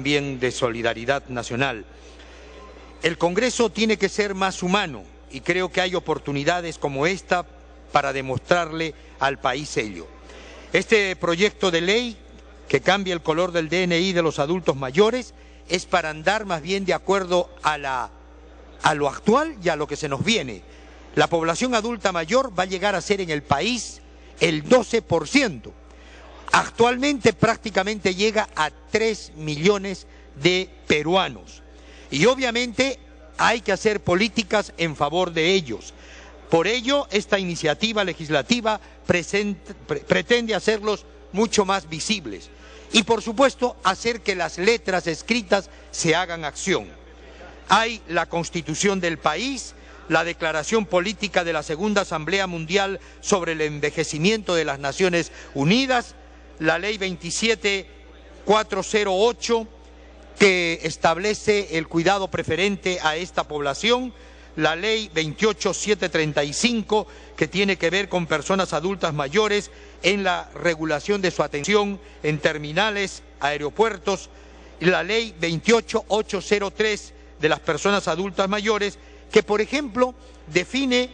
también de solidaridad nacional. El Congreso tiene que ser más humano y creo que hay oportunidades como esta para demostrarle al país ello. Este proyecto de ley que cambia el color del DNI de los adultos mayores es para andar más bien de acuerdo a lo actual y a lo que se nos viene. La población adulta mayor va a llegar a ser en el país el 12%. Actualmente prácticamente llega a 3 millones de peruanos. Y obviamente hay que hacer políticas en favor de ellos. Por ello, esta iniciativa legislativa pretende hacerlos mucho más visibles. Y por supuesto, hacer que las letras escritas se hagan acción. Hay la Constitución del país, la Declaración Política de la Segunda Asamblea Mundial sobre el Envejecimiento de las Naciones Unidas, la Ley 27408, que establece el cuidado preferente a esta población, la Ley 28735, que tiene que ver con personas adultas mayores en la regulación de su atención en terminales, aeropuertos, y la Ley 28803 de las personas adultas mayores, que por ejemplo define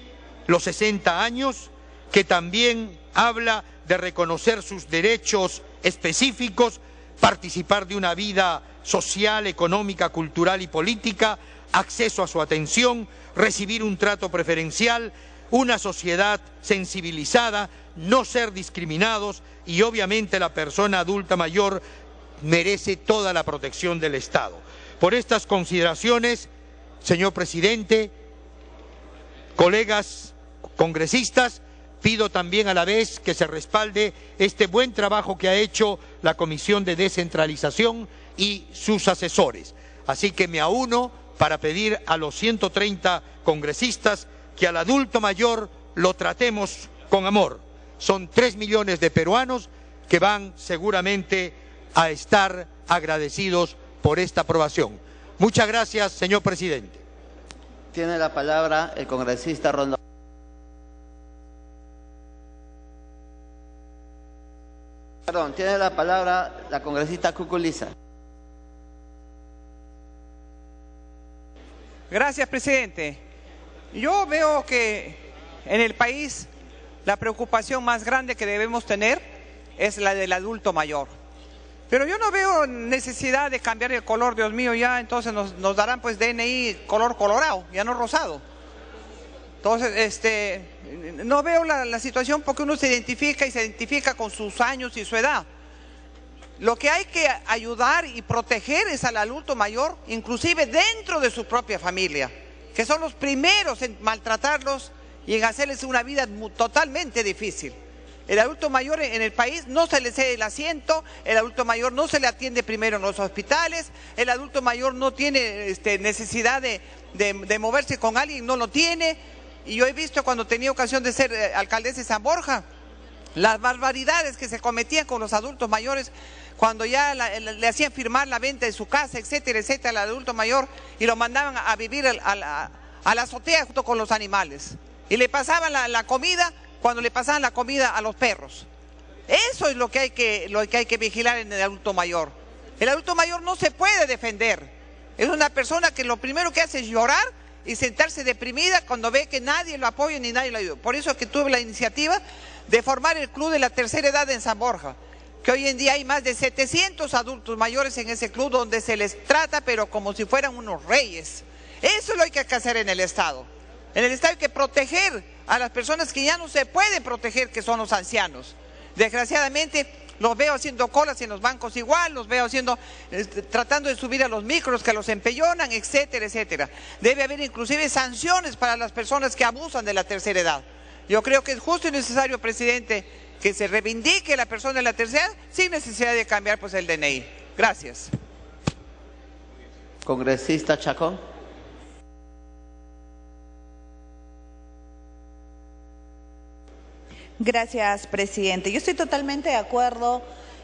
los 60 años, que también habla de reconocer sus derechos específicos, participar de una vida social, económica, cultural y política, acceso a su atención, recibir un trato preferencial, una sociedad sensibilizada, no ser discriminados y obviamente la persona adulta mayor merece toda la protección del Estado. Por estas consideraciones, señor presidente, colegas congresistas, pido también a la vez que se respalde este buen trabajo que ha hecho la Comisión de Descentralización y sus asesores. Así que me auno para pedir a los 130 congresistas que al adulto mayor lo tratemos con amor. Son 3 millones de peruanos que van seguramente a estar agradecidos por esta aprobación. Muchas gracias, señor presidente. Tiene la palabra el congresista Rondón. Perdón, tiene la palabra la congresista Cuculiza. Gracias, presidente. Yo veo que en el país la preocupación más grande que debemos tener es la del adulto mayor. Pero yo no veo necesidad de cambiar el color, Dios mío, ya entonces nos darán pues DNI color colorado, ya no rosado. Entonces, no veo la situación porque uno se identifica con sus años y su edad. Lo que hay que ayudar y proteger es al adulto mayor, inclusive dentro de su propia familia, que son los primeros en maltratarlos y en hacerles una vida totalmente difícil. El adulto mayor en el país no se le cede el asiento, el adulto mayor no se le atiende primero en los hospitales, el adulto mayor no tiene necesidad de moverse con alguien, no lo tiene. Y yo he visto cuando tenía ocasión de ser alcaldesa de San Borja, las barbaridades que se cometían con los adultos mayores cuando ya le hacían firmar la venta de su casa, etcétera, etcétera, al adulto mayor y lo mandaban a vivir a la azotea junto con los animales. Y le pasaban la comida cuando le pasaban la comida a los perros. Eso es lo que hay que vigilar en el adulto mayor. El adulto mayor no se puede defender. Es una persona que lo primero que hace es llorar y sentarse deprimida cuando ve que nadie lo apoya ni nadie lo ayuda. Por eso es que tuve la iniciativa de formar el Club de la Tercera Edad en San Borja, que hoy en día hay más de 700 adultos mayores en ese club donde se les trata pero como si fueran unos reyes. Eso es lo que hay que hacer en el Estado. En el Estado hay que proteger a las personas que ya no se pueden proteger, que son los ancianos. Desgraciadamente los veo haciendo colas en los bancos igual, los veo tratando de subir a los micros que los empellonan, etcétera, etcétera. Debe haber inclusive sanciones para las personas que abusan de la tercera edad. Yo creo que es justo y necesario, presidente, que se reivindique la persona de la tercera edad sin necesidad de cambiar pues el DNI. Gracias. Congresista Chacón. Gracias, presidente. Yo estoy totalmente de acuerdo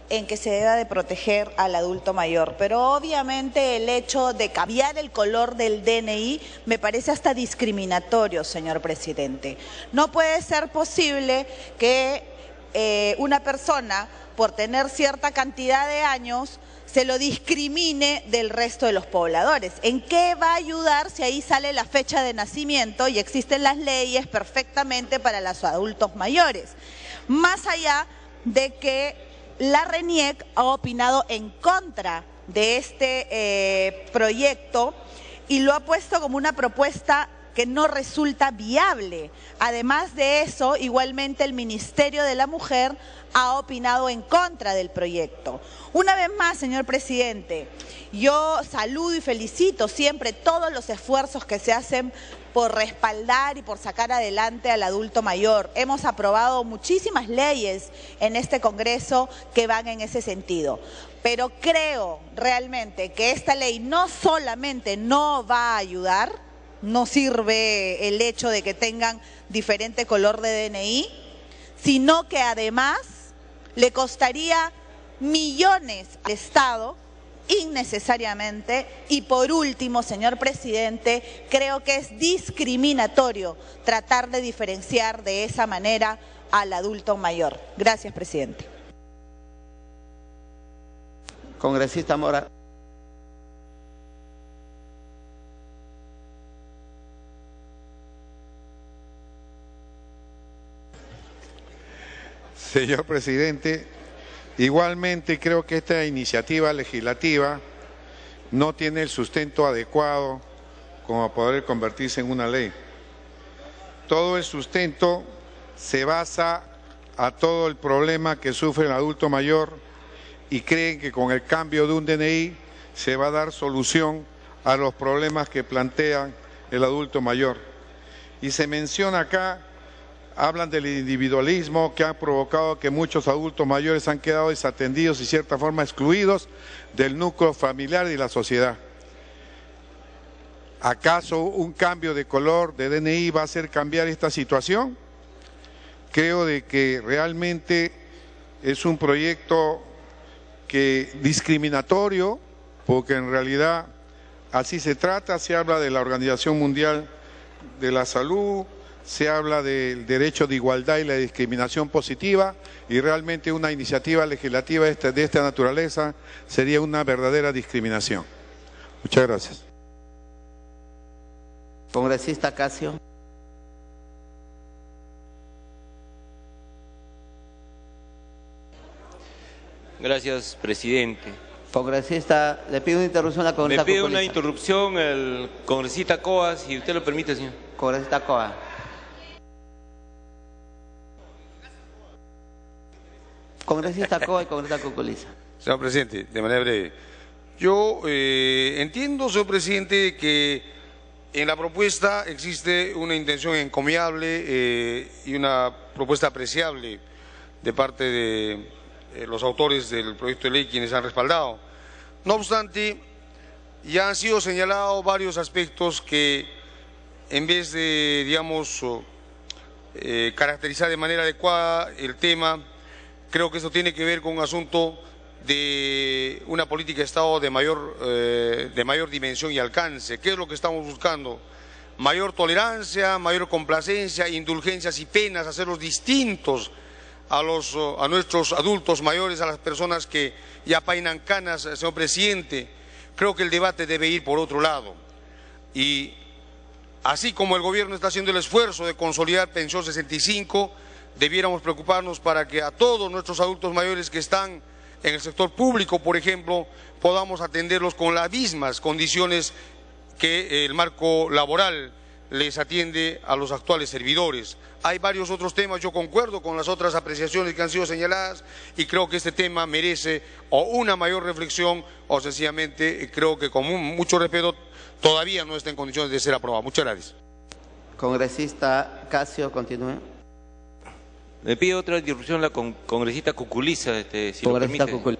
en que se deba de proteger al adulto mayor, pero obviamente el hecho de cambiar el color del DNI me parece hasta discriminatorio, señor presidente. No puede ser posible que una persona, por tener cierta cantidad de años, se lo discrimine del resto de los pobladores. ¿En qué va a ayudar si ahí sale la fecha de nacimiento y existen las leyes perfectamente para los adultos mayores? Más allá de que la RENIEC ha opinado en contra de este proyecto y lo ha puesto como una propuesta que no resulta viable. Además de eso, igualmente el Ministerio de la Mujer ha opinado en contra del proyecto. Una vez más, señor presidente, yo saludo y felicito siempre todos los esfuerzos que se hacen por respaldar y por sacar adelante al adulto mayor. Hemos aprobado muchísimas leyes en este Congreso que van en ese sentido. Pero creo realmente que esta ley no solamente no va a ayudar, no sirve el hecho de que tengan diferente color de DNI, sino que además le costaría millones al Estado innecesariamente. Y por último, señor presidente, creo que es discriminatorio tratar de diferenciar de esa manera al adulto mayor. Gracias, presidente. Congresista Mora. Señor presidente, igualmente creo que esta iniciativa legislativa no tiene el sustento adecuado como para poder convertirse en una ley. Todo el sustento se basa a todo el problema que sufre el adulto mayor y creen que con el cambio de un DNI se va a dar solución a los problemas que plantean el adulto mayor. Y se menciona acá, hablan del individualismo que ha provocado que muchos adultos mayores han quedado desatendidos y de cierta forma excluidos del núcleo familiar y la sociedad. ¿Acaso un cambio de color de DNI va a hacer cambiar esta situación? Creo de que realmente es un proyecto discriminatorio, porque en realidad así se trata. Se habla de la Organización Mundial de la Salud, se habla del derecho de igualdad y la discriminación positiva, y realmente una iniciativa legislativa de esta naturaleza sería una verdadera discriminación. Muchas gracias. Congresista Casio. Gracias, presidente. Congresista, le pido una interrupción a la congresista. Me pide una interrupción al congresista Coa, si usted lo permite, señor. Congresista Coa. Congresista Coa y congresista Cuculiza. Señor presidente, de manera breve. Yo entiendo, señor presidente, que en la propuesta existe una intención encomiable y una propuesta apreciable de parte de los autores del proyecto de ley, quienes han respaldado. No obstante, ya han sido señalados varios aspectos que, en vez de, digamos, caracterizar de manera adecuada el tema, creo que esto tiene que ver con un asunto de una política de Estado de mayor dimensión y alcance. ¿Qué es lo que estamos buscando? Mayor tolerancia, mayor complacencia, indulgencias y penas, hacerlos distintos a nuestros adultos mayores, a las personas que ya peinan canas, señor presidente. Creo que el debate debe ir por otro lado. Y así como el gobierno está haciendo el esfuerzo de consolidar pensión 65, debiéramos preocuparnos para que a todos nuestros adultos mayores que están en el sector público, por ejemplo, podamos atenderlos con las mismas condiciones que el marco laboral les atiende a los actuales servidores. Hay varios otros temas, yo concuerdo con las otras apreciaciones que han sido señaladas y creo que este tema merece o una mayor reflexión o sencillamente creo que con mucho respeto todavía no está en condiciones de ser aprobado. Muchas gracias. Congresista Casio, continúe. Me pide otra interrupción la congresista Cuculiza, si lo permite.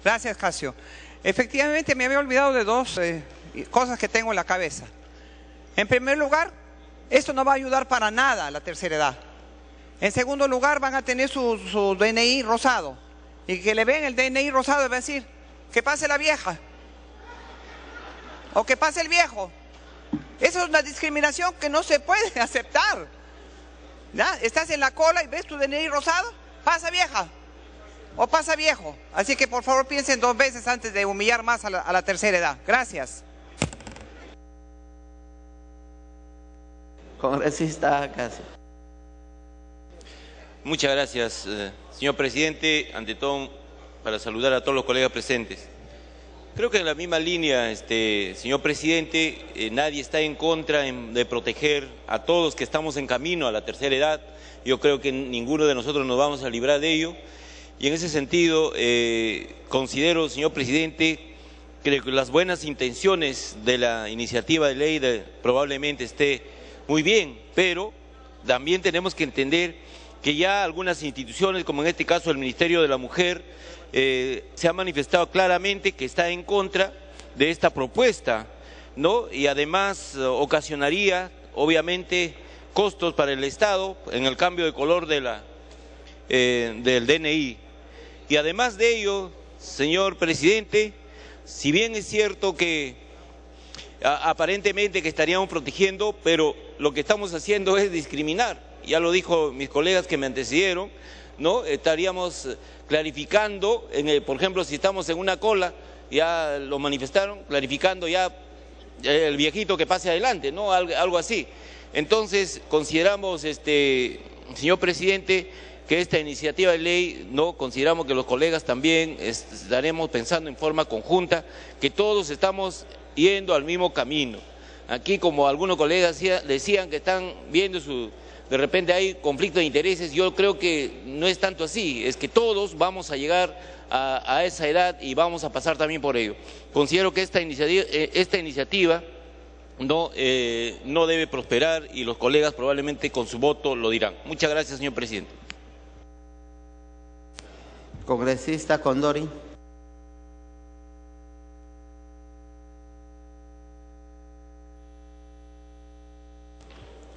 Gracias, Casio. Efectivamente, me había olvidado de dos cosas que tengo en la cabeza. En primer lugar, esto no va a ayudar para nada a la tercera edad. En segundo lugar, van a tener su DNI rosado. Y que le ven el DNI rosado y va a decir, que pase la vieja. O que pase el viejo. Eso es una discriminación que no se puede aceptar. ¿Ya? Estás en la cola y ves tu DNI rosado, pasa vieja. o pasa viejo. Así que por favor piensen 2 veces antes de humillar más a la tercera edad. Gracias. Congresista Casio. Muchas gracias, señor presidente. Ante todo, para saludar a todos los colegas presentes. Creo que en la misma línea, señor presidente, nadie está en contra de proteger a todos que estamos en camino a la tercera edad. Yo creo que ninguno de nosotros nos vamos a librar de ello. Y en ese sentido, considero, señor presidente, que las buenas intenciones de la iniciativa de ley probablemente esté muy bien, pero también tenemos que entender que ya algunas instituciones, como en este caso el Ministerio de la Mujer, se ha manifestado claramente que está en contra de esta propuesta, ¿no? Y además ocasionaría, obviamente, costos para el Estado en el cambio de color del DNI. Y además de ello, señor presidente, si bien es cierto que aparentemente que estaríamos protegiendo, pero lo que estamos haciendo es discriminar. Ya lo dijo mis colegas que me antecedieron, ¿no? Estaríamos clarificando, por ejemplo, si estamos en una cola, ya lo manifestaron, clarificando ya el viejito que pase adelante, ¿no? Algo así. Entonces, consideramos, señor presidente, que esta iniciativa de ley, ¿no? Consideramos que los colegas también estaremos pensando en forma conjunta, que todos estamos yendo al mismo camino. Aquí, como algunos colegas decían que están viendo de repente hay conflicto de intereses, yo creo que no es tanto así, es que todos vamos a llegar a esa edad y vamos a pasar también por ello. Considero que esta iniciativa no debe prosperar y los colegas probablemente con su voto lo dirán. Muchas gracias, señor presidente. Congresista Condori.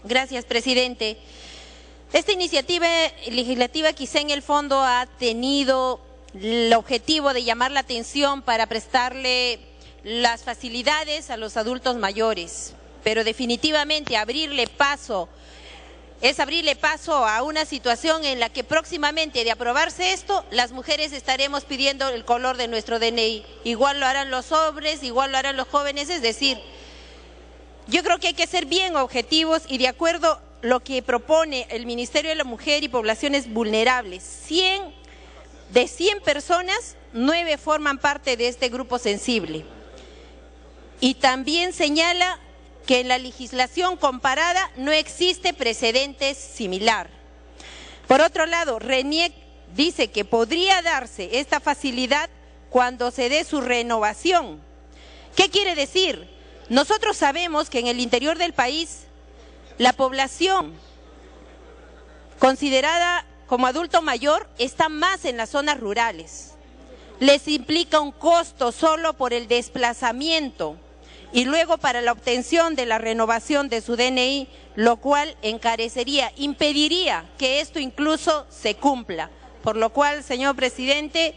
Gracias, presidente. Esta iniciativa legislativa quizá en el fondo ha tenido el objetivo de llamar la atención para prestarle las facilidades a los adultos mayores, pero definitivamente abrirle paso a una situación en la que próximamente de aprobarse esto, las mujeres estaremos pidiendo el color de nuestro DNI. Igual lo harán los hombres, igual lo harán los jóvenes, es decir, yo creo que hay que ser bien objetivos y de acuerdo a lo que propone el Ministerio de la Mujer y Poblaciones Vulnerables, de 100 personas, 9 forman parte de este grupo sensible. Y también señala que en la legislación comparada no existe precedentes similar. Por otro lado, RENIEC dice que podría darse esta facilidad cuando se dé su renovación. ¿Qué quiere decir? Nosotros sabemos que en el interior del país la población considerada como adulto mayor está más en las zonas rurales. Les implica un costo solo por el desplazamiento y luego para la obtención de la renovación de su DNI, lo cual encarecería, impediría que esto incluso se cumpla. Por lo cual, señor presidente,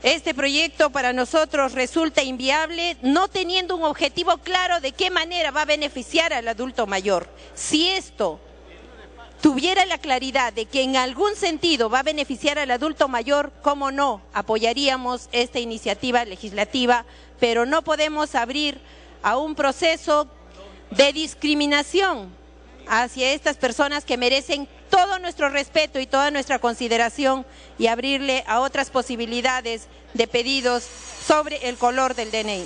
este proyecto para nosotros resulta inviable, no teniendo un objetivo claro de qué manera va a beneficiar al adulto mayor. Si esto tuviera la claridad de que en algún sentido va a beneficiar al adulto mayor, cómo no, apoyaríamos esta iniciativa legislativa, pero no podemos abrir a un proceso de discriminación hacia estas personas que merecen todo nuestro respeto y toda nuestra consideración y abrirle a otras posibilidades de pedidos sobre el color del DNI.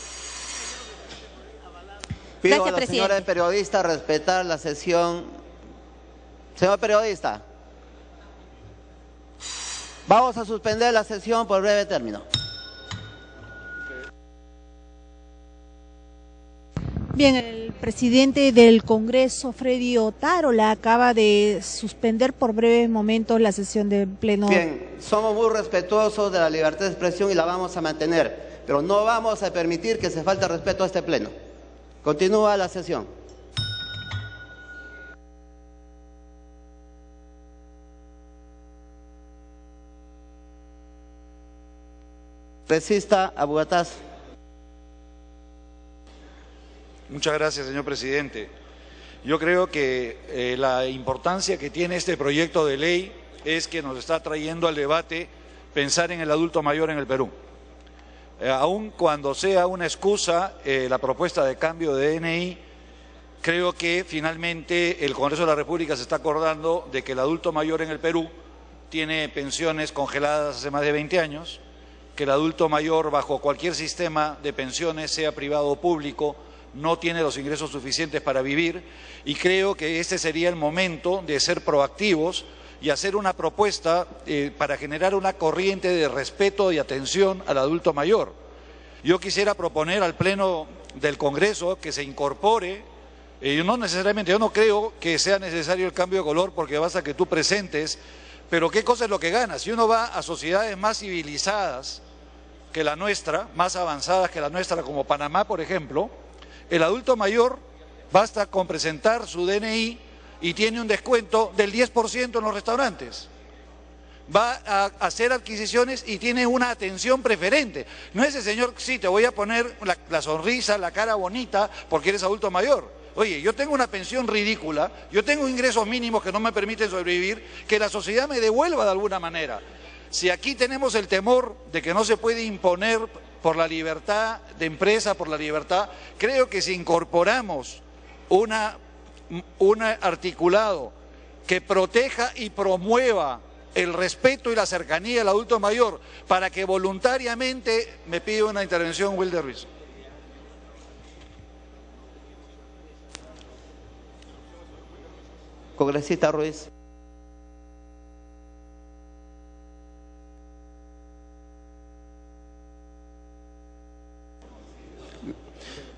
Pido a la señora periodista respetar la sesión. Señor periodista, vamos a suspender la sesión por breve término. Bien, el presidente del Congreso, Freddy Otárola, acaba de suspender por breves momentos la sesión del Pleno. Bien, somos muy respetuosos de la libertad de expresión y la vamos a mantener, pero no vamos a permitir que se falte respeto a este Pleno. Continúa la sesión. Resista, Abugataz. Muchas gracias, señor presidente. Yo creo que la importancia que tiene este proyecto de ley es que nos está trayendo al debate pensar en el adulto mayor en el Perú. Aun cuando sea una excusa la propuesta de cambio de DNI, creo que finalmente el Congreso de la República se está acordando de que el adulto mayor en el Perú tiene pensiones congeladas hace más de 20 años, que el adulto mayor bajo cualquier sistema de pensiones, sea privado o público, no tiene los ingresos suficientes para vivir, y creo que este sería el momento de ser proactivos y hacer una propuesta para generar una corriente de respeto y atención al adulto mayor. Yo quisiera proponer al Pleno del Congreso que se incorpore, yo no creo que sea necesario el cambio de color porque basta que tú presentes, pero ¿qué cosa es lo que ganas? Si uno va a sociedades más civilizadas que la nuestra, más avanzadas que la nuestra, como Panamá, por ejemplo, el adulto mayor basta con presentar su DNI y tiene un descuento del 10% en los restaurantes. Va a hacer adquisiciones y tiene una atención preferente. No es el señor, sí, te voy a poner la sonrisa, la cara bonita, porque eres adulto mayor. Oye, yo tengo una pensión ridícula, yo tengo ingresos mínimos que no me permiten sobrevivir, que la sociedad me devuelva de alguna manera. Si aquí tenemos el temor de que no se puede imponer por la libertad de empresa, por la libertad, creo que si incorporamos un articulado que proteja y promueva el respeto y la cercanía al adulto mayor para que voluntariamente, me pide una intervención Wilder Ruiz. Congresista Ruiz.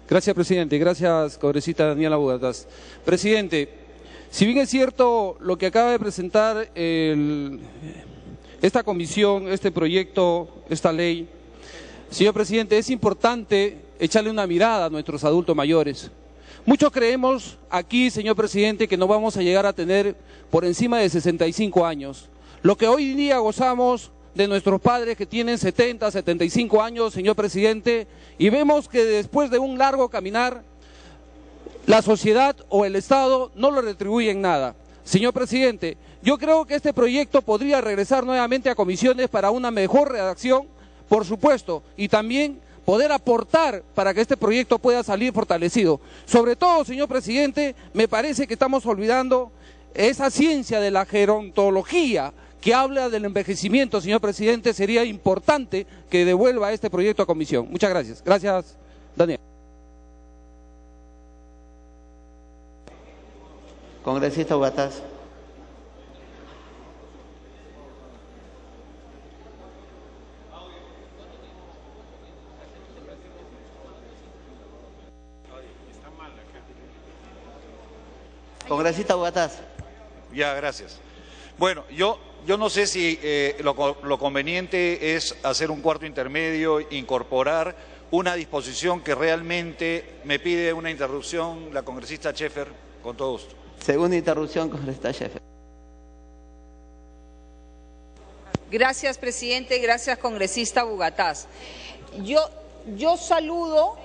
Gracias, presidente. Gracias, congresista Daniela Bugatás. Presidente, si bien es cierto lo que acaba de presentar esta comisión, este proyecto, esta ley, señor presidente, es importante echarle una mirada a nuestros adultos mayores. Muchos creemos aquí, señor presidente, que no vamos a llegar a tener por encima de 65 años. Lo que hoy día gozamos de nuestros padres que tienen 70, 75 años, señor presidente, y vemos que después de un largo caminar, la sociedad o el Estado no lo retribuyen nada. Señor presidente, yo creo que este proyecto podría regresar nuevamente a comisiones para una mejor redacción, por supuesto, y también poder aportar para que este proyecto pueda salir fortalecido. Sobre todo, señor presidente, me parece que estamos olvidando esa ciencia de la gerontología que habla del envejecimiento, señor presidente. Sería importante que devuelva este proyecto a comisión. Muchas gracias. Gracias, Daniel. Congresista Bugatás. Congresista Bugatás. Ya, gracias. Bueno, yo no sé si lo conveniente es hacer un cuarto intermedio, incorporar una disposición que realmente me pide una interrupción la congresista Scheffer, con todo gusto. Segunda interrupción, congresista Scheffer. Gracias, presidente. Gracias, congresista Bugatás. Yo saludo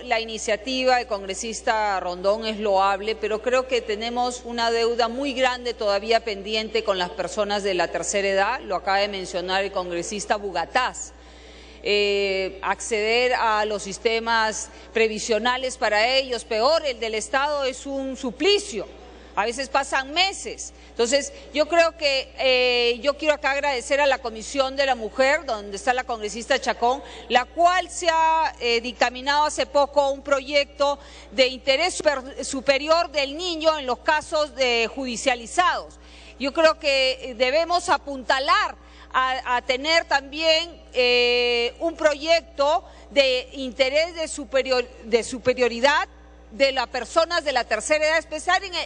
la iniciativa del congresista Rondón, es loable, pero creo que tenemos una deuda muy grande todavía pendiente con las personas de la tercera edad, lo acaba de mencionar el congresista Bugatás. Acceder a los sistemas previsionales para ellos, peor, el del Estado es un suplicio. A veces pasan meses. Entonces, yo creo que yo quiero acá agradecer a la Comisión de la Mujer, donde está la congresista Chacón, la cual se ha dictaminado hace poco un proyecto de interés superior del niño en los casos judicializados. Yo creo que debemos apuntalar a tener también un proyecto de interés de superioridad de las personas de la tercera edad,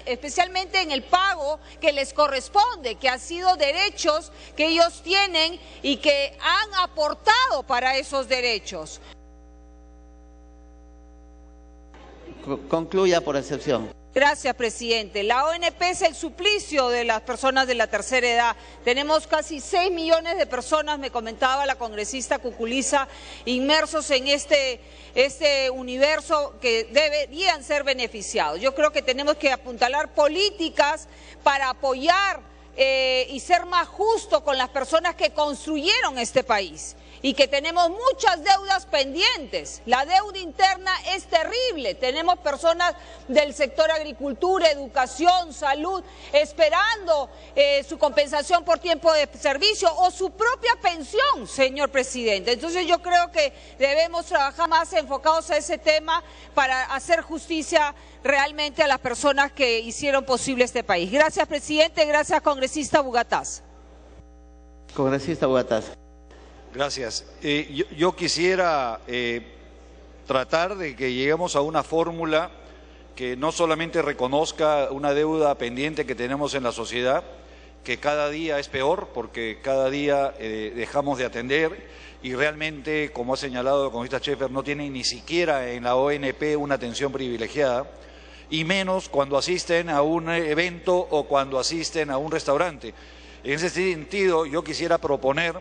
especialmente en el pago que les corresponde, que han sido derechos que ellos tienen y que han aportado para esos derechos. Concluya por excepción. Gracias, presidente. La ONP es el suplicio de las personas de la tercera edad. Tenemos casi 6 millones de personas, me comentaba la congresista Cuculiza, inmersos en este universo que deberían ser beneficiados. Yo creo que tenemos que apuntalar políticas para apoyar y ser más justo con las personas que construyeron este país y que tenemos muchas deudas pendientes. La deuda interna es terrible. Tenemos personas del sector agricultura, educación, salud, esperando su compensación por tiempo de servicio o su propia pensión, señor presidente. Entonces yo creo que debemos trabajar más enfocados a ese tema para hacer justicia realmente a las personas que hicieron posible este país. Gracias, presidente. Gracias, congresista Bugatás. Congresista Bugatás. Gracias. Yo quisiera tratar de que lleguemos a una fórmula que no solamente reconozca una deuda pendiente que tenemos en la sociedad, que cada día es peor porque cada día dejamos de atender y realmente, como ha señalado el congresista Schaeffer, no tienen ni siquiera en la ONP una atención privilegiada, y menos cuando asisten a un evento o cuando asisten a un restaurante. En ese sentido, yo quisiera proponer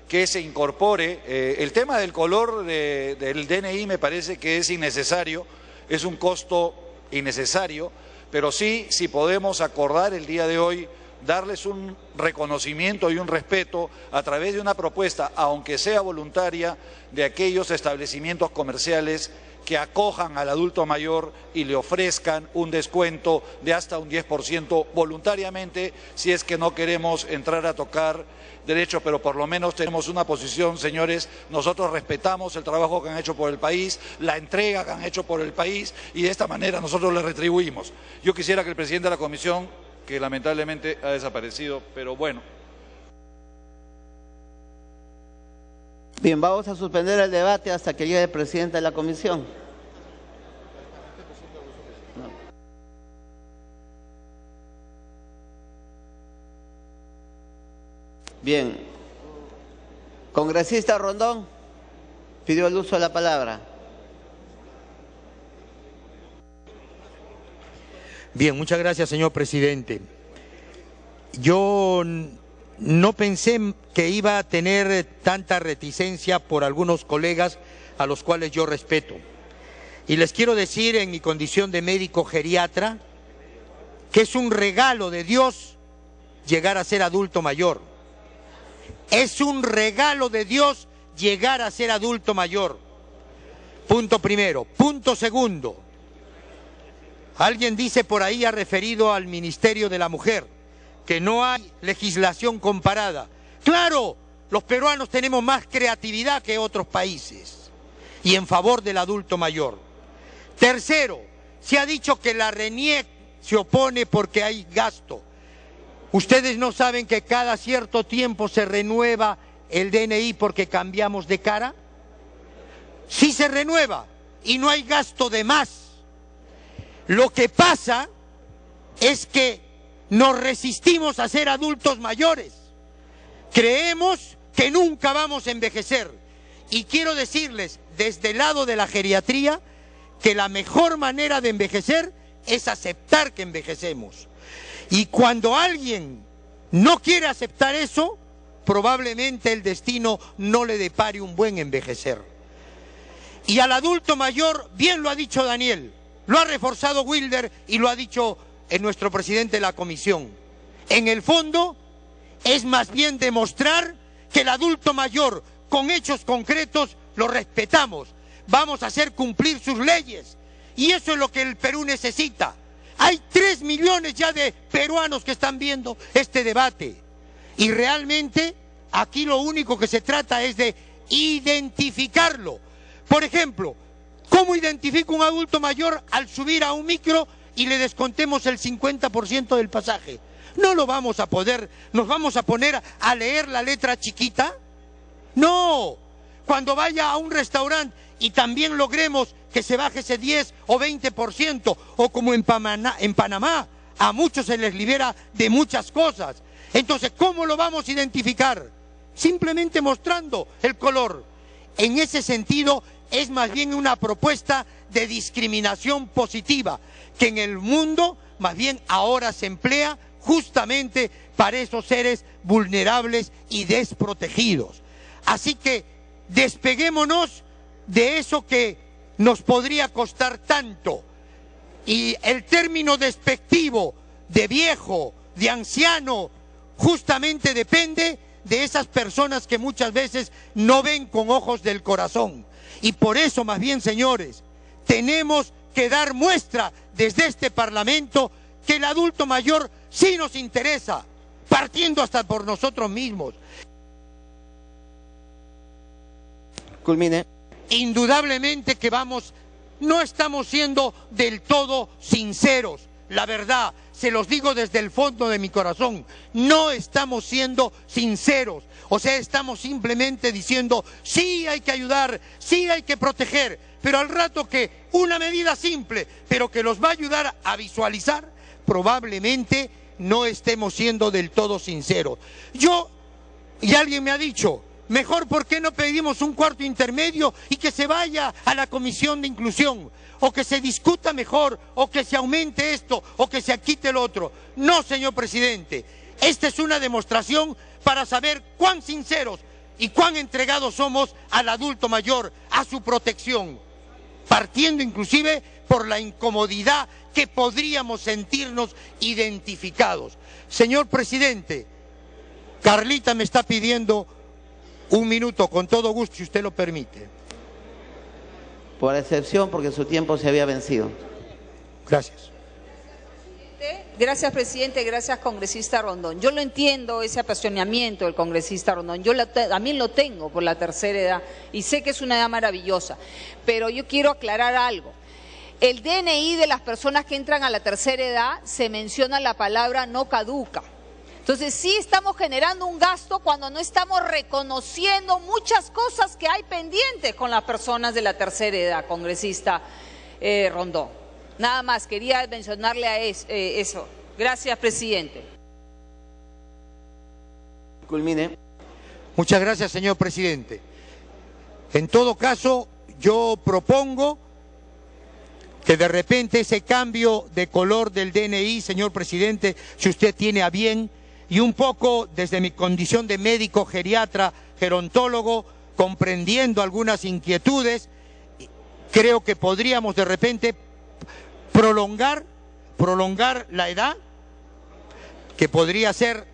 que se incorpore el tema del color del DNI. Me parece que es innecesario, es un costo innecesario, pero sí, si podemos acordar el día de hoy, darles un reconocimiento y un respeto a través de una propuesta, aunque sea voluntaria, de aquellos establecimientos comerciales que acojan al adulto mayor y le ofrezcan un descuento de hasta un 10% voluntariamente, si es que no queremos entrar a tocar derechos, pero por lo menos tenemos una posición, señores. Nosotros respetamos el trabajo que han hecho por el país, la entrega que han hecho por el país, y de esta manera nosotros les retribuimos. Yo quisiera que el presidente de la comisión, que lamentablemente ha desaparecido, pero bueno. Bien, vamos a suspender el debate hasta que llegue el presidente de la comisión. Bien. Congresista Rondón pidió el uso de la palabra. Bien, muchas gracias, señor presidente. Yo no pensé que iba a tener tanta reticencia por algunos colegas a los cuales yo respeto. Y les quiero decir, en mi condición de médico geriatra, que es un regalo de Dios llegar a ser adulto mayor. Es un regalo de Dios llegar a ser adulto mayor. Punto primero. Punto segundo. Alguien dice por ahí, ha referido al Ministerio de la Mujer, que no hay legislación comparada. Claro, los peruanos tenemos más creatividad que otros países y en favor del adulto mayor. Tercero, se ha dicho que la RENIEC se opone porque hay gasto. ¿Ustedes no saben que cada cierto tiempo se renueva el DNI porque cambiamos de cara? Sí se renueva y no hay gasto de más. Lo que pasa es que nos resistimos a ser adultos mayores. Creemos que nunca vamos a envejecer. Y quiero decirles, desde el lado de la geriatría, que la mejor manera de envejecer es aceptar que envejecemos. Y cuando alguien no quiere aceptar eso, probablemente el destino no le depare un buen envejecer. Y al adulto mayor, bien lo ha dicho Daniel, lo ha reforzado Wilder y lo ha dicho nuestro presidente de la comisión. En el fondo, es más bien demostrar que el adulto mayor, con hechos concretos, lo respetamos. Vamos a hacer cumplir sus leyes. Y eso es lo que el Perú necesita. Hay 3 millones ya de peruanos que están viendo este debate. Y realmente, aquí lo único que se trata es de identificarlo. Por ejemplo, ¿cómo identifico un adulto mayor al subir a un micro y le descontemos el 50% del pasaje? No lo vamos a poder, nos vamos a poner a leer la letra chiquita. No, cuando vaya a un restaurante y también logremos que se baje ese 10 o 20%, o como en Panamá, a muchos se les libera de muchas cosas. Entonces, ¿cómo lo vamos a identificar? Simplemente mostrando el color. En ese sentido, es más bien una propuesta de discriminación positiva, que en el mundo más bien ahora se emplea justamente para esos seres vulnerables y desprotegidos. Así que despeguémonos de eso que nos podría costar tanto. Y el término despectivo de viejo de anciano justamente depende de esas personas que muchas veces no ven con ojos del corazón. Y por eso, más bien, señores, tenemos que dar muestra desde este Parlamento que el adulto mayor sí nos interesa, partiendo hasta por nosotros mismos. Culmine. Indudablemente que no estamos siendo del todo sinceros. La verdad, se los digo desde el fondo de mi corazón, no estamos siendo sinceros. O sea, estamos simplemente diciendo, sí hay que ayudar, sí hay que proteger, pero al rato que una medida simple, pero que los va a ayudar a visualizar, probablemente no estemos siendo del todo sinceros. Y alguien me ha dicho, mejor ¿por qué no pedimos un cuarto intermedio y que se vaya a la Comisión de Inclusión? O que se discuta mejor, o que se aumente esto, o que se quite el otro. No, señor presidente, esta es una demostración para saber cuán sinceros y cuán entregados somos al adulto mayor, a su protección, partiendo inclusive por la incomodidad que podríamos sentirnos identificados. Señor presidente, Carlita me está pidiendo un minuto, con todo gusto, si usted lo permite. Por excepción, porque su tiempo se había vencido. Gracias. Gracias, presidente. Gracias, congresista Rondón. Yo lo entiendo, ese apasionamiento del congresista Rondón. Yo también lo tengo por la tercera edad y sé que es una edad maravillosa. Pero yo quiero aclarar algo. El DNI de las personas que entran a la tercera edad se menciona la palabra no caduca. Entonces sí estamos generando un gasto cuando no estamos reconociendo muchas cosas que hay pendientes con las personas de la tercera edad, congresista Rondón. Nada más, quería mencionarle a eso. Gracias, presidente. Culmine. Muchas gracias, señor presidente. En todo caso, yo propongo que de repente ese cambio de color del DNI, señor presidente, si usted tiene a bien, y un poco desde mi condición de médico geriatra, gerontólogo, comprendiendo algunas inquietudes, creo que podríamos de repente prolongar la edad, que podría ser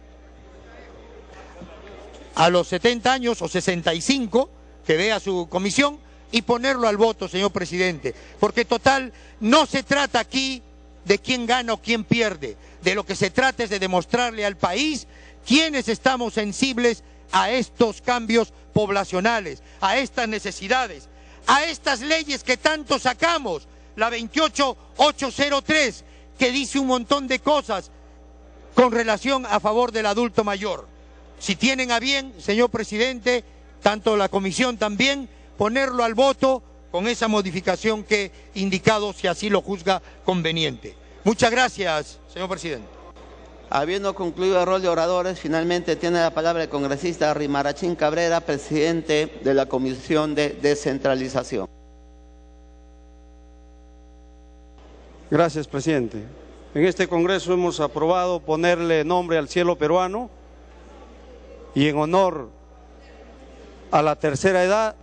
a los 70 años o 65, que vea su comisión, y ponerlo al voto, señor presidente, porque total, no se trata aquí de quién gana o quién pierde. De lo que se trata es de demostrarle al país quiénes estamos sensibles a estos cambios poblacionales, a estas necesidades, a estas leyes que tanto sacamos, la 28803, que dice un montón de cosas con relación a favor del adulto mayor. Si tienen a bien, señor presidente, tanto la comisión también, ponerlo al voto con esa modificación que he indicado, si así lo juzga conveniente. Muchas gracias, señor presidente. Habiendo concluido el rol de oradores, finalmente tiene la palabra el congresista Rimarachín Cabrera, presidente de la Comisión de Descentralización. Gracias, presidente. En este Congreso hemos aprobado ponerle nombre al cielo peruano y en honor a la tercera edad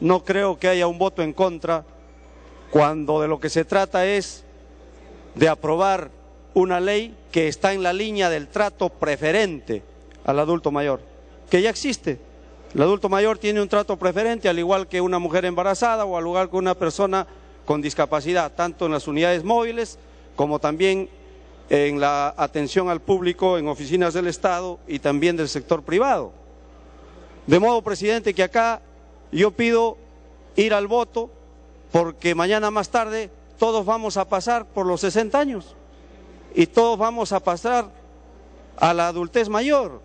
no creo que haya un voto en contra cuando de lo que se trata es de aprobar una ley que está en la línea del trato preferente al adulto mayor, que ya existe. El adulto mayor tiene un trato preferente al igual que una mujer embarazada o al igual que una persona con discapacidad, tanto en las unidades móviles como también en la atención al público en oficinas del Estado y también del sector privado. De modo, presidente, que acá yo pido ir al voto porque mañana más tarde todos vamos a pasar por los 60 años y todos vamos a pasar a la adultez mayor.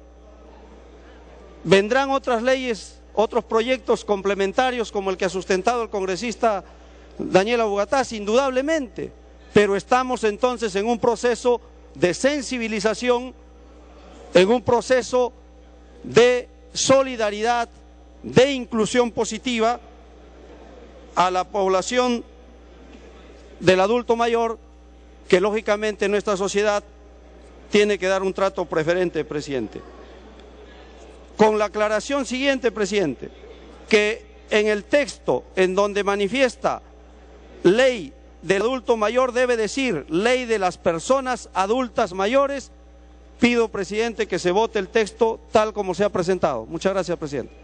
Vendrán otras leyes, otros proyectos complementarios como el que ha sustentado el congresista Daniela Bugatás, indudablemente, pero estamos entonces en un proceso de sensibilización, en un proceso de solidaridad, de inclusión positiva a la población del adulto mayor, que lógicamente nuestra sociedad tiene que dar un trato preferente, presidente. Con la aclaración siguiente, presidente, que en el texto en donde manifiesta ley del adulto mayor debe decir ley de las personas adultas mayores, Pido, presidente, que se vote el texto tal como se ha presentado. Muchas gracias, presidente.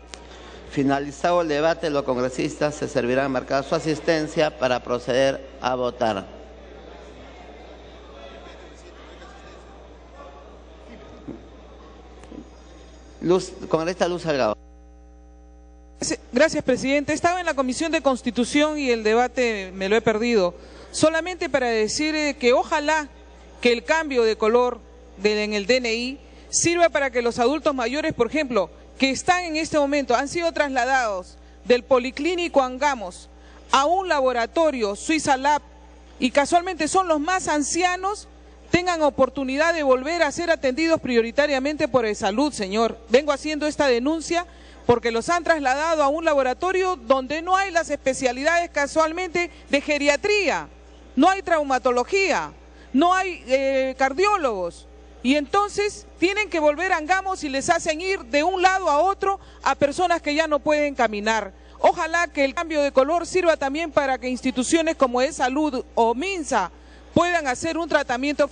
Finalizado el debate, los congresistas se servirán marcar su asistencia para proceder a votar. Congresista Luz Salgado. Gracias, presidente. Estaba en la Comisión de Constitución y el debate me lo he perdido. Solamente para decir que ojalá que el cambio de color en el DNI sirva para que los adultos mayores, por ejemplo, que están en este momento, han sido trasladados del Policlínico Angamos a un laboratorio Suiza Lab y casualmente son los más ancianos, tengan oportunidad de volver a ser atendidos prioritariamente por el salud, señor. Vengo haciendo esta denuncia porque los han trasladado a un laboratorio donde no hay las especialidades casualmente de geriatría, no hay traumatología, no hay cardiólogos. Y entonces tienen que volver a Angamos y les hacen ir de un lado a otro a personas que ya no pueden caminar. Ojalá que el cambio de color sirva también para que instituciones como E-Salud o MINSA puedan hacer un tratamiento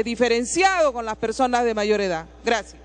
diferenciado con las personas de mayor edad. Gracias.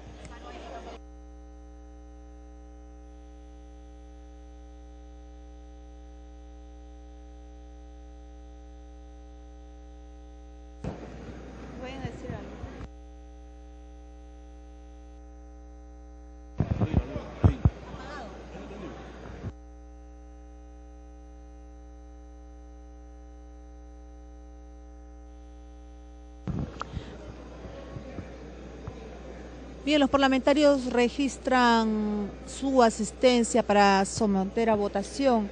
Bien, los parlamentarios registran su asistencia para someter a votación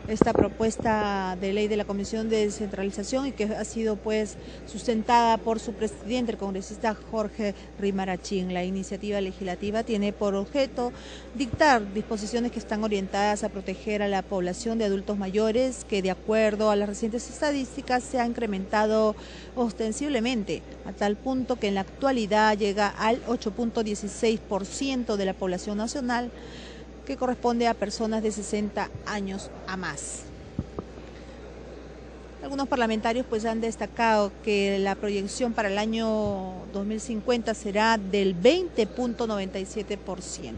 esta propuesta de ley de la Comisión de Descentralización y que ha sido pues sustentada por su presidente, el congresista Jorge Rimarachín. La iniciativa legislativa tiene por objeto dictar disposiciones que están orientadas a proteger a la población de adultos mayores que, de acuerdo a las recientes estadísticas, se ha incrementado ostensiblemente a tal punto que en la actualidad llega al 8.16% de la población nacional, que corresponde a personas de 60 años a más. Algunos parlamentarios pues han destacado que la proyección para el año 2050 será del 20.97%.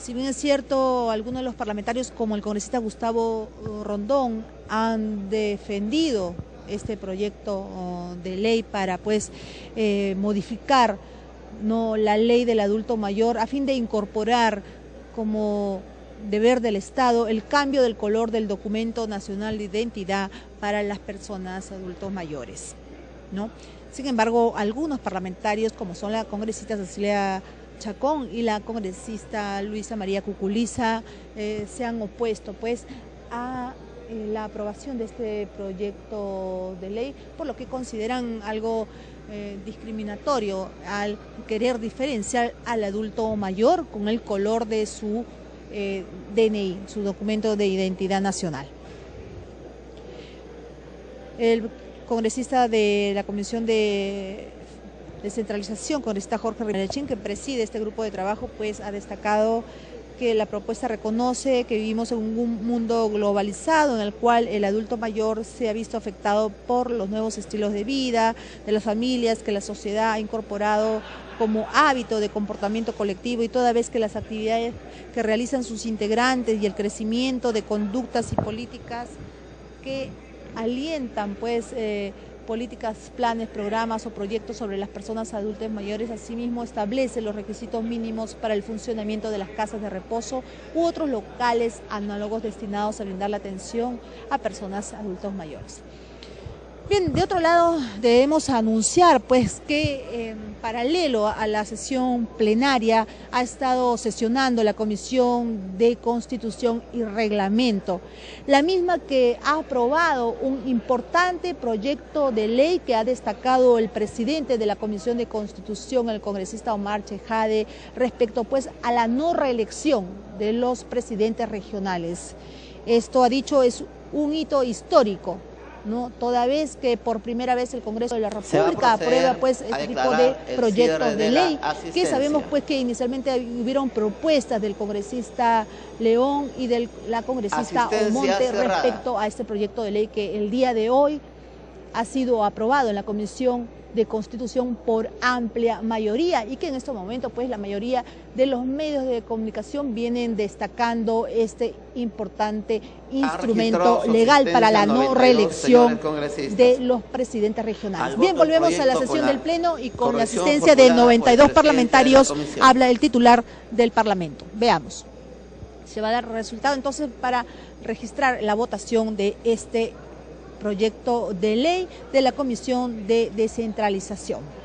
Si bien es cierto, algunos de los parlamentarios, como el congresista Gustavo Rondón, han defendido este proyecto de ley para pues modificar la ley del adulto mayor a fin de incorporar como deber del Estado el cambio del color del documento nacional de identidad para las personas adultos mayores, ¿no? Sin embargo, algunos parlamentarios, como son la congresista Cecilia Chacón y la congresista Luisa María Cuculiza, se han opuesto pues a la aprobación de este proyecto de ley, por lo que consideran algo discriminatorio al querer diferenciar al adulto mayor con el color de su DNI, su documento de identidad nacional. El congresista de la Comisión de Descentralización, congresista Jorge Rimarachín, que preside este grupo de trabajo, pues ha destacado que la propuesta reconoce que vivimos en un mundo globalizado en el cual el adulto mayor se ha visto afectado por los nuevos estilos de vida de las familias que la sociedad ha incorporado como hábito de comportamiento colectivo, y toda vez que las actividades que realizan sus integrantes y el crecimiento de conductas y políticas que alientan pues políticas, planes, programas o proyectos sobre las personas adultas mayores, asimismo establece los requisitos mínimos para el funcionamiento de las casas de reposo u otros locales análogos destinados a brindar la atención a personas adultos mayores. Bien, de otro lado debemos anunciar pues que paralelo a la sesión plenaria ha estado sesionando la Comisión de Constitución y Reglamento, la misma que ha aprobado un importante proyecto de ley que ha destacado el presidente de la Comisión de Constitución, el congresista Omar Chejade, respecto pues a la no reelección de los presidentes regionales. Esto, ha dicho, es un hito histórico, ¿no? Toda vez que por primera vez el Congreso de la República aprueba pues este tipo de proyectos de ley, que sabemos pues que inicialmente hubieron propuestas del congresista León y de la congresista Omonte respecto a este proyecto de ley que el día de hoy ha sido aprobado en la Comisión de Constitución por amplia mayoría y que en este momento pues la mayoría de los medios de comunicación vienen destacando este importante instrumento legal para la no reelección de los presidentes regionales. Bien, volvemos a la sesión del Pleno y con la asistencia de 92 parlamentarios habla el titular del Parlamento. Veamos. Se va a dar resultado entonces para registrar la votación de este proyecto de ley de la Comisión de Descentralización.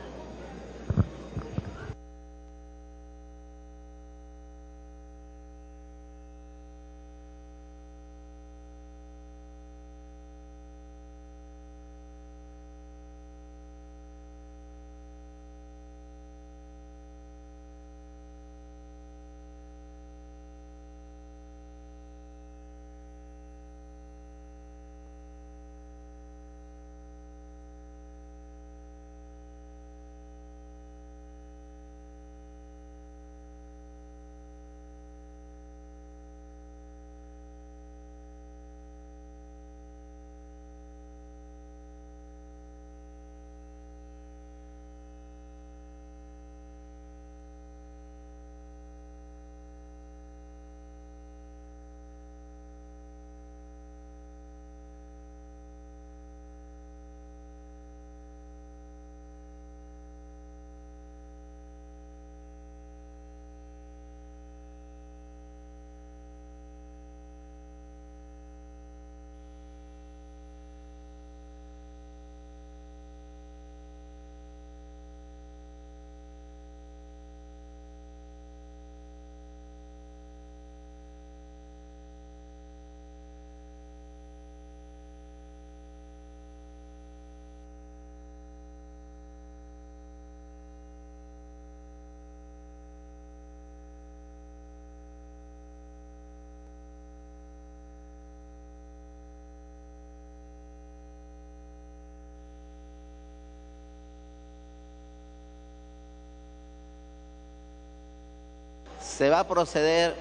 Se va a proceder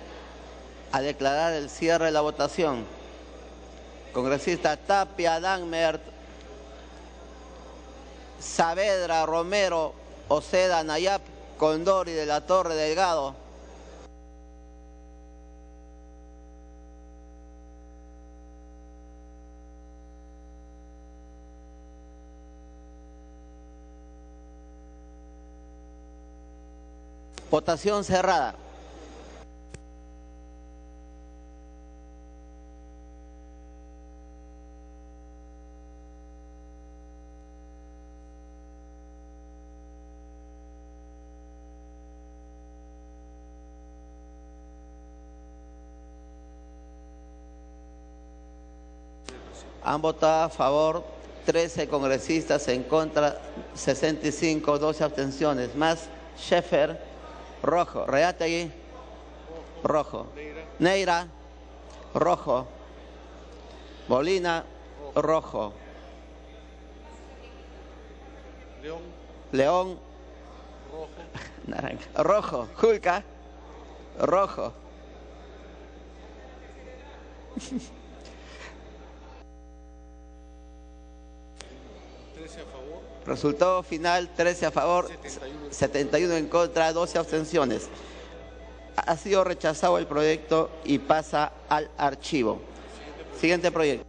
a declarar el cierre de la votación. Congresista Tapia, Danmert, Saavedra, Romero, Oceda, Nayab, Condori, de la Torre, Delgado. Votación cerrada. Han votado a favor 13 congresistas, en contra 65, 12 abstenciones, más Schaeffer, rojo, Reategui, rojo, Neira, rojo, Molina, rojo, León, naranja, rojo, Julca, rojo. Resultado final, 13 a favor, 71 en contra, 12 abstenciones. Ha sido rechazado el proyecto y pasa al archivo. Siguiente proyecto.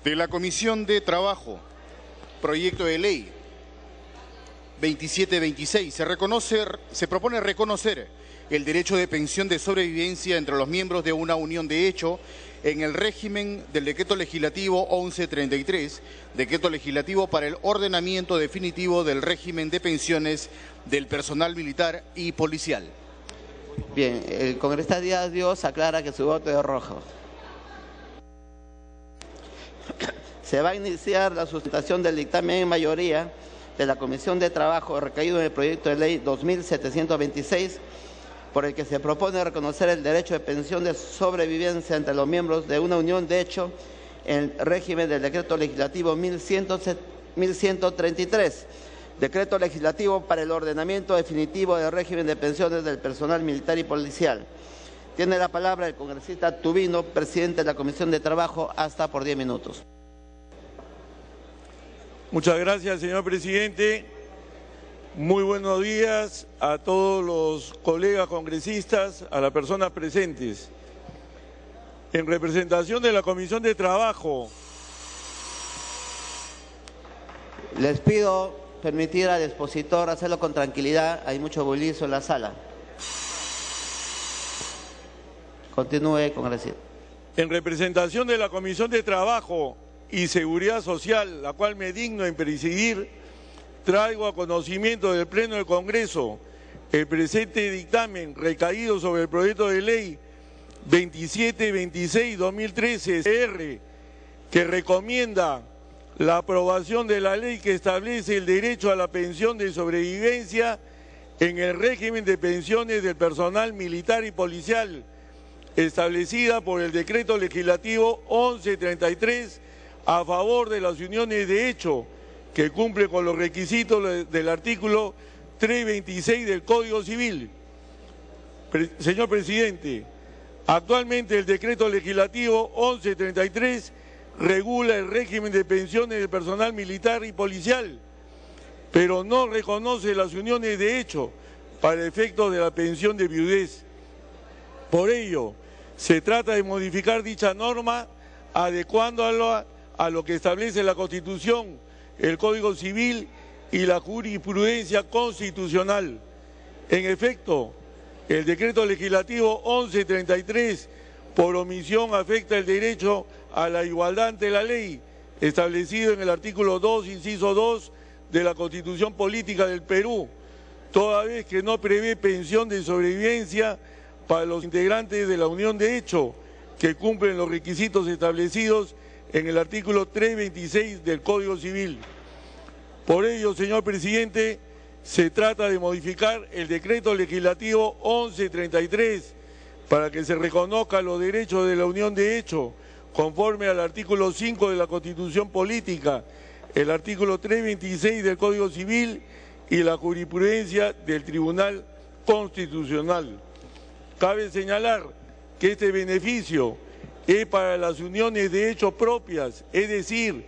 De la Comisión de Trabajo, proyecto de ley 2726, se propone reconocer el derecho de pensión de sobrevivencia entre los miembros de una unión de hecho en el régimen del Decreto Legislativo 1133, Decreto Legislativo para el ordenamiento definitivo del régimen de pensiones del personal militar y policial. Bien, el congresista Díaz Dios aclara que su voto es rojo. Se va a iniciar la sustentación del dictamen en mayoría de la Comisión de Trabajo recaído en el proyecto de ley 2726, por el que se propone reconocer el derecho de pensión de sobrevivencia entre los miembros de una unión de hecho en el régimen del Decreto Legislativo 1133, Decreto Legislativo para el ordenamiento definitivo del régimen de pensiones del personal militar y policial. Tiene la palabra el congresista Tubino, presidente de la Comisión de Trabajo, hasta por 10 minutos. Muchas gracias, señor presidente. Muy buenos días a todos los colegas congresistas, a las personas presentes. En representación de la Comisión de Trabajo. Les pido permitir al expositor hacerlo con tranquilidad. Hay mucho bullicio en la sala. Continúe, congresista. En representación de la Comisión de Trabajo y Seguridad Social, la cual me digno en presidir, traigo a conocimiento del Pleno del Congreso el presente dictamen recaído sobre el proyecto de ley 2726-2013 CR, que recomienda la aprobación de la ley que establece el derecho a la pensión de sobrevivencia en el régimen de pensiones del personal militar y policial, establecida por el Decreto Legislativo 1133 a favor de las uniones de hecho, que cumple con los requisitos del artículo 326 del Código Civil. Señor presidente, actualmente el Decreto Legislativo 1133 regula el régimen de pensiones del personal militar y policial, pero no reconoce las uniones de hecho para efectos de la pensión de viudez. Por ello, se trata de modificar dicha norma adecuándola a lo que establece la Constitución, el Código Civil y la jurisprudencia constitucional. En efecto, el Decreto Legislativo 1133 por omisión afecta el derecho a la igualdad ante la ley, establecido en el artículo 2, inciso 2 de la Constitución Política del Perú, toda vez que no prevé pensión de sobrevivencia para los integrantes de la unión de hecho, que cumplen los requisitos establecidos en el artículo 326 del Código Civil. Por ello, señor presidente, se trata de modificar el Decreto Legislativo 1133 para que se reconozcan los derechos de la unión de hecho, conforme al artículo 5 de la Constitución Política, el artículo 326 del Código Civil y la jurisprudencia del Tribunal Constitucional. Cabe señalar que este beneficio es para las uniones de hecho propias, es decir,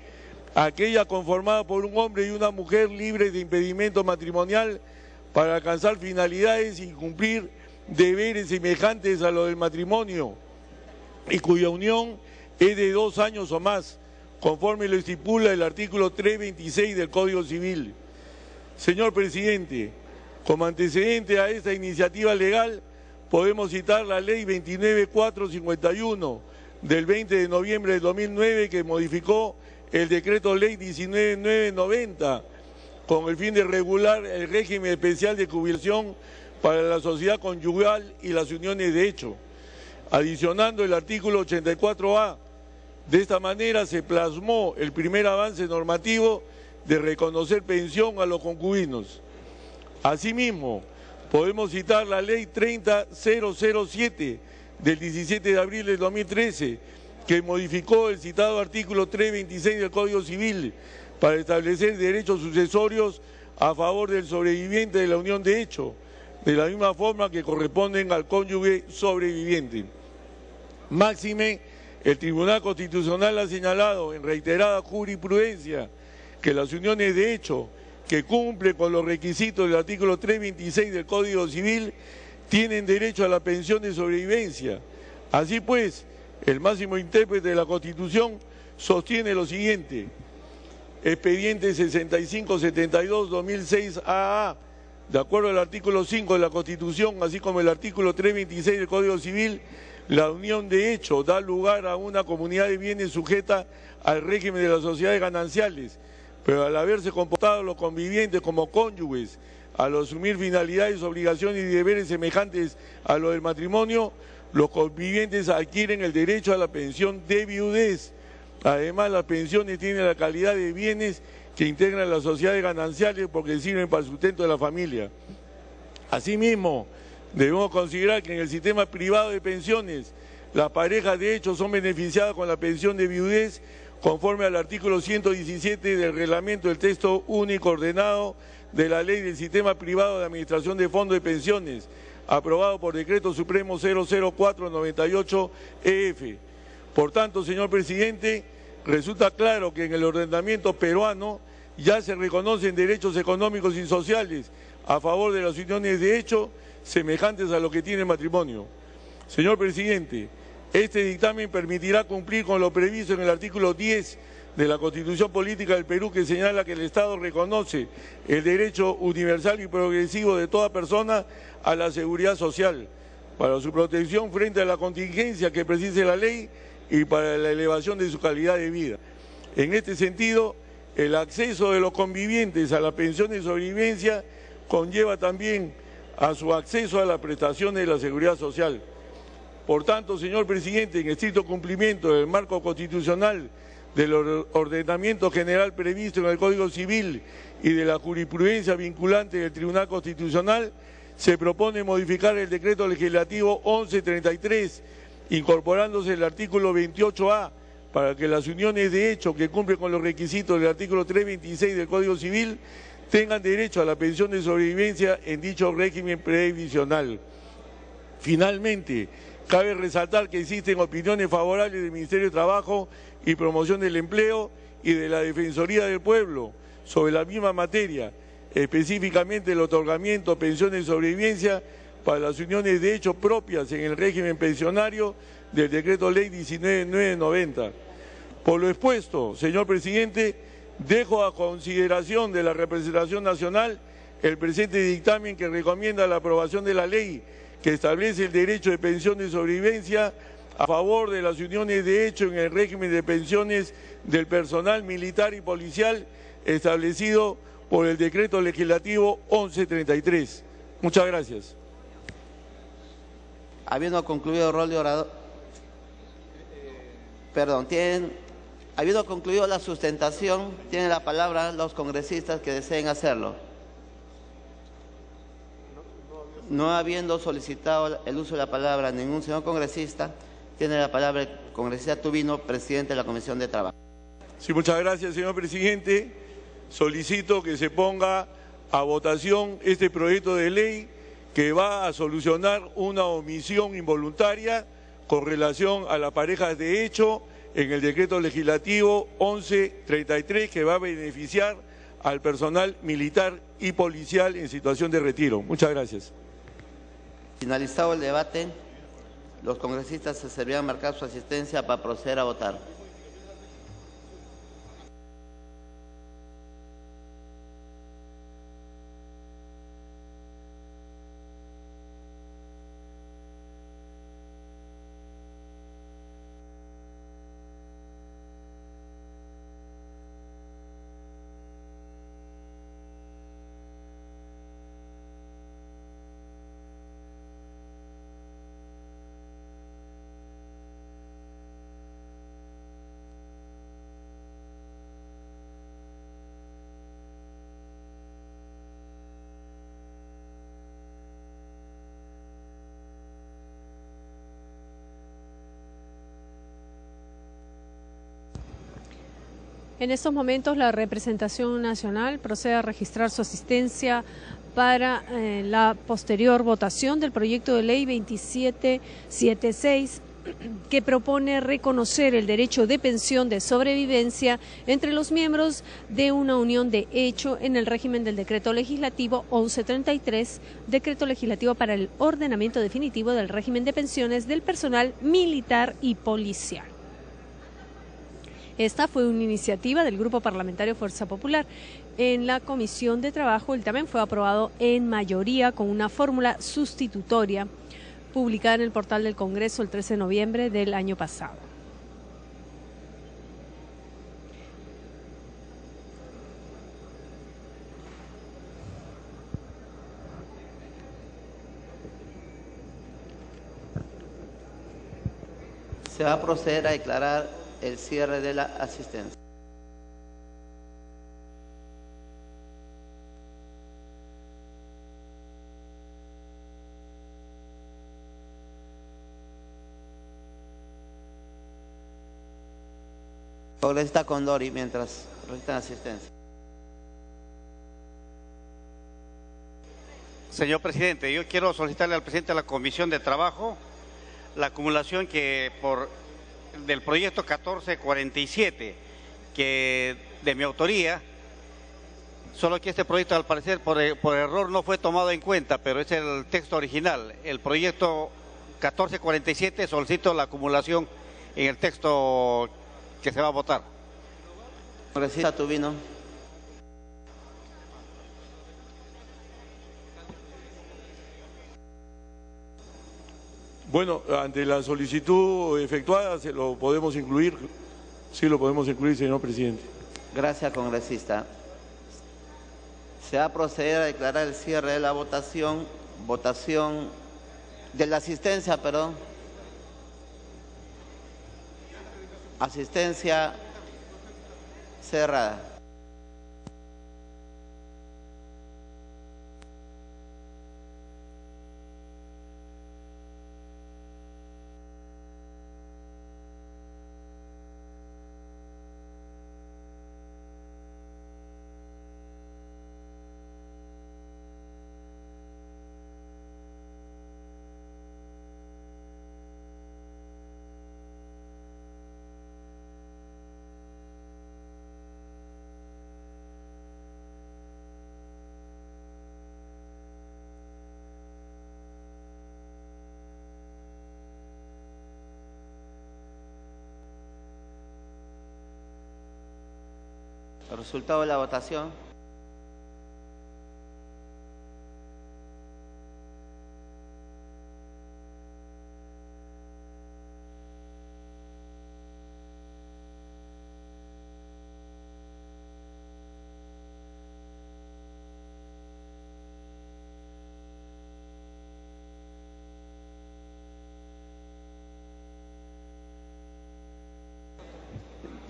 aquella conformada por un hombre y una mujer libres de impedimento matrimonial para alcanzar finalidades y cumplir deberes semejantes a los del matrimonio y cuya unión es de 2 años o más, conforme lo estipula el artículo 326 del Código Civil. Señor presidente, como antecedente a esta iniciativa legal, podemos citar la Ley 29451 del 20 de noviembre de 2009 que modificó el Decreto Ley 19990 con el fin de regular el régimen especial de jubilación para la sociedad conyugal y las uniones de hecho, adicionando el artículo 84A. De esta manera se plasmó el primer avance normativo de reconocer pensión a los concubinos. Asimismo, podemos citar la Ley 30007 del 17 de abril de 2013, que modificó el citado artículo 326 del Código Civil para establecer derechos sucesorios a favor del sobreviviente de la unión de hecho, de la misma forma que corresponden al cónyuge sobreviviente. Máxime, el Tribunal Constitucional ha señalado en reiterada jurisprudencia que las uniones de hecho que cumplen con los requisitos del artículo 326 del Código Civil tienen derecho a la pensión de sobrevivencia. Así pues, el máximo intérprete de la Constitución sostiene lo siguiente: expediente 6572-2006 AA, de acuerdo al artículo 5 de la Constitución, así como el artículo 326 del Código Civil, la unión de hecho da lugar a una comunidad de bienes sujeta al régimen de las sociedades gananciales, pero al haberse comportado los convivientes como cónyuges, al asumir finalidades, obligaciones y deberes semejantes a los del matrimonio, los convivientes adquieren el derecho a la pensión de viudez. Además, las pensiones tienen la calidad de bienes que integran las sociedades gananciales porque sirven para el sustento de la familia. Asimismo, debemos considerar que en el sistema privado de pensiones, las parejas de hecho son beneficiadas con la pensión de viudez conforme al artículo 117 del reglamento del texto único ordenado de la Ley del Sistema Privado de Administración de Fondos de Pensiones, aprobado por Decreto Supremo 00498-EF. Por tanto, señor presidente, resulta claro que en el ordenamiento peruano ya se reconocen derechos económicos y sociales a favor de las uniones de hecho semejantes a lo que tiene el matrimonio. Señor presidente, este dictamen permitirá cumplir con lo previsto en el artículo 10 de la Constitución Política del Perú, que señala que el Estado reconoce el derecho universal y progresivo de toda persona a la seguridad social, para su protección frente a la contingencia que precise la ley y para la elevación de su calidad de vida. En este sentido, el acceso de los convivientes a la pensión de sobrevivencia conlleva también a su acceso a las prestaciones de la seguridad social. Por tanto, señor presidente, en estricto cumplimiento del marco constitucional del ordenamiento general previsto en el Código Civil y de la jurisprudencia vinculante del Tribunal Constitucional, se propone modificar el decreto legislativo 1133, incorporándose el artículo 28A, para que las uniones de hecho que cumplen con los requisitos del artículo 326 del Código Civil tengan derecho a la pensión de sobrevivencia en dicho régimen previsional. Finalmente, cabe resaltar que existen opiniones favorables del Ministerio de Trabajo y Promoción del Empleo y de la Defensoría del Pueblo sobre la misma materia, específicamente el otorgamiento de pensiones de sobrevivencia para las uniones de hecho propias en el régimen pensionario del Decreto Ley 19.990. Por lo expuesto, señor presidente, dejo a consideración de la representación nacional el presente dictamen que recomienda la aprobación de la ley que establece el derecho de pensión de sobrevivencia a favor de las uniones de hecho en el régimen de pensiones del personal militar y policial establecido por el decreto legislativo 1133. Muchas gracias. Habiendo concluido el rol de orador, habiendo concluido la sustentación, tienen la palabra los congresistas que deseen hacerlo. No habiendo solicitado el uso de la palabra ningún señor congresista, tiene la palabra el congresista Tubino, presidente de la Comisión de Trabajo. Sí, muchas gracias, señor presidente. Solicito que se ponga a votación este proyecto de ley que va a solucionar una omisión involuntaria con relación a las parejas de hecho en el decreto legislativo 1133, que va a beneficiar al personal militar y policial en situación de retiro. Muchas gracias. Finalizado el debate, los congresistas se servirán marcar su asistencia para proceder a votar. En estos momentos la representación nacional procede a registrar su asistencia para la posterior votación del proyecto de ley 2776 que propone reconocer el derecho de pensión de sobrevivencia entre los miembros de una unión de hecho en el régimen del decreto legislativo 1133, decreto legislativo para el ordenamiento definitivo del régimen de pensiones del personal militar y policial. Esta fue una iniciativa del Grupo Parlamentario Fuerza Popular. En la Comisión de Trabajo el dictamen fue aprobado en mayoría con una fórmula sustitutoria publicada en el portal del Congreso el 13 de noviembre del año pasado. Se va a proceder a declarar el cierre de la asistencia. Congresista Condori, mientras registran asistencia. Señor presidente, yo quiero solicitarle al presidente de la Comisión de Trabajo la acumulación del proyecto 1447, que de mi autoría, Solo que este proyecto al parecer por error no fue tomado en cuenta, pero es el texto original. El proyecto 1447 solicito la acumulación en el texto que se va a votar. Congresista Tubino. Bueno, ante la solicitud efectuada, ¿se lo podemos incluir? Sí, lo podemos incluir, señor presidente. Gracias, congresista. Se va a proceder a declarar el cierre de la votación de la asistencia, perdón. Asistencia cerrada. El resultado de la votación.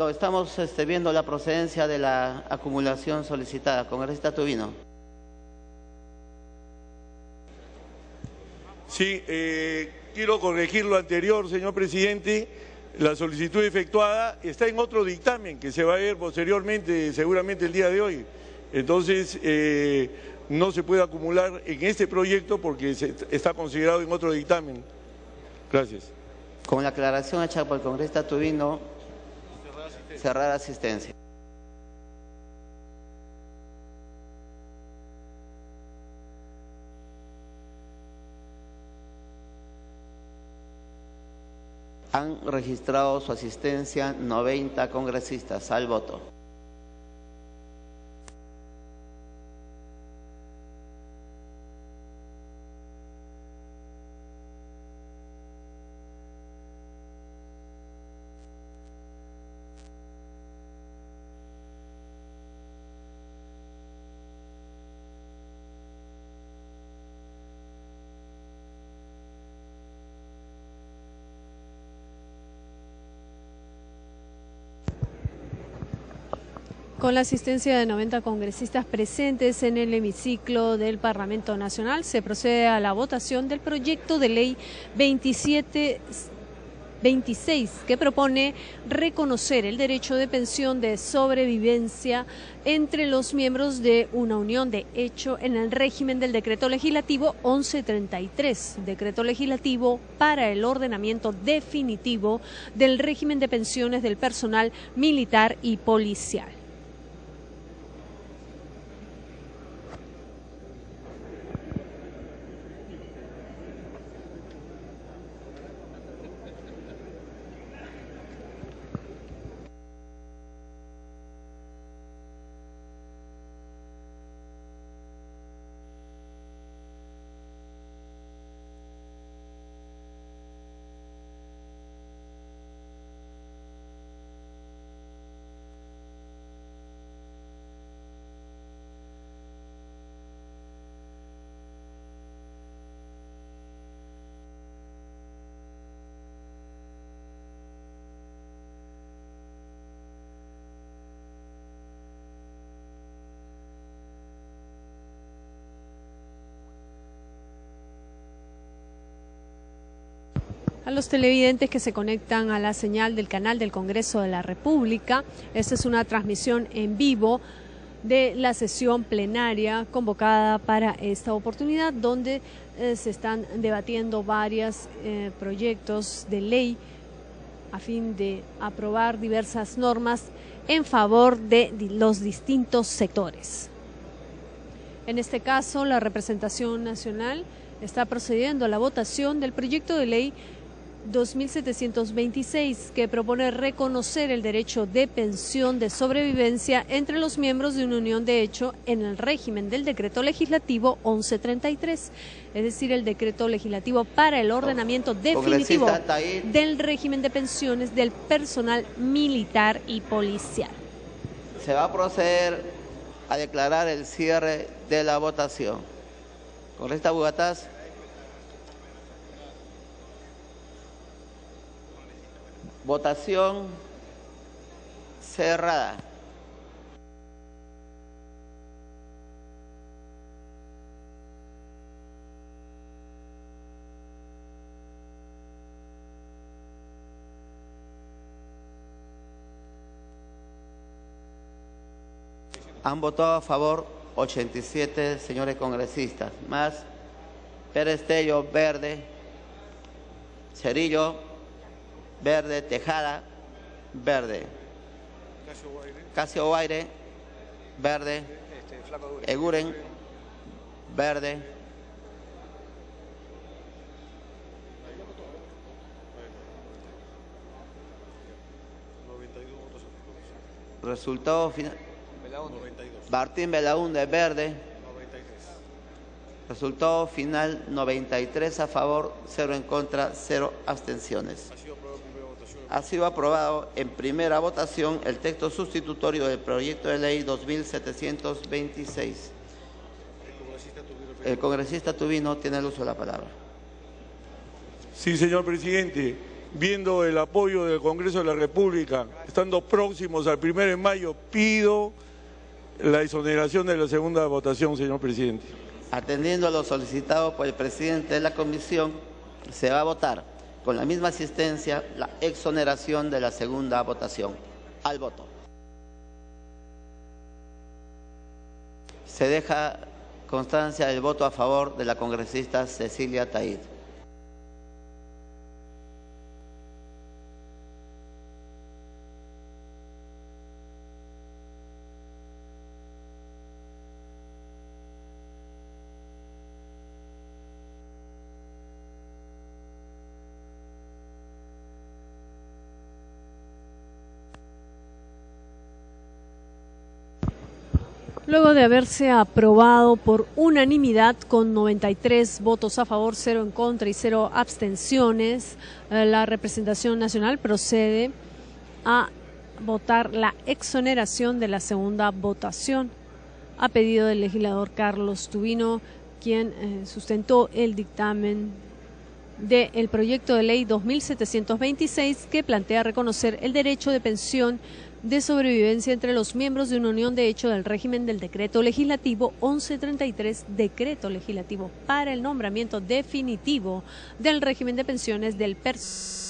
Estamos viendo la procedencia de la acumulación solicitada. Congresista Tubino. Sí, quiero corregir lo anterior, señor presidente. La solicitud efectuada está en otro dictamen que se va a ver posteriormente, seguramente el día de hoy. Entonces, no se puede acumular en este proyecto porque está considerado en otro dictamen. Gracias. Con la aclaración hecha por el congresista Tubino, cerrar asistencia. Han registrado su asistencia 90 congresistas al voto. Con la asistencia de 90 congresistas presentes en el hemiciclo del Parlamento Nacional, se procede a la votación del proyecto de ley 2726, que propone reconocer el derecho de pensión de sobrevivencia entre los miembros de una unión de hecho en el régimen del decreto legislativo 1133, decreto legislativo para el ordenamiento definitivo del régimen de pensiones del personal militar y policial. A los televidentes que se conectan a la señal del canal del Congreso de la República, esta es una transmisión en vivo de la sesión plenaria convocada para esta oportunidad, donde se están debatiendo varios proyectos de ley a fin de aprobar diversas normas en favor de los distintos sectores. En este caso, la representación nacional está procediendo a la votación del proyecto de ley 2726, que propone reconocer el derecho de pensión de sobrevivencia entre los miembros de una unión de hecho en el régimen del decreto legislativo 1133, es decir, el decreto legislativo para el ordenamiento definitivo del régimen de pensiones del personal militar y policial. Se va a proceder a declarar el cierre de la votación. ¿Correcta, Bugatás? Votación cerrada. Han votado a favor 87 señores congresistas, más Pérez Tello, verde, Cerillo, verde, Tejada, verde, Casio Guaire, verde, Eguren, verde, resultado final. Martín Belaúnde, verde. Resultado final 93 a favor, 0 en contra, 0 abstenciones. Ha sido aprobado en primera votación el texto sustitutorio del proyecto de ley 2726. El congresista Tubino tiene el uso de la palabra. Sí, señor presidente. Viendo el apoyo del Congreso de la República, estando próximos al 1 de mayo, pido la exoneración de la segunda votación, señor presidente. Atendiendo a lo solicitado por el presidente de la comisión, se va a votar con la misma asistencia la exoneración de la segunda votación. Al voto. Se deja constancia del voto a favor de la congresista Cecilia Taid. Luego de haberse aprobado por unanimidad con 93 votos a favor, 0 en contra y 0 abstenciones, la representación nacional procede a votar la exoneración de la segunda votación a pedido del legislador Carlos Tubino, quien sustentó el dictamen del proyecto de ley 2726 que plantea reconocer el derecho de pensión de sobrevivencia entre los miembros de una unión de hecho del régimen del decreto legislativo 1133, decreto legislativo para el nombramiento definitivo del régimen de pensiones del personal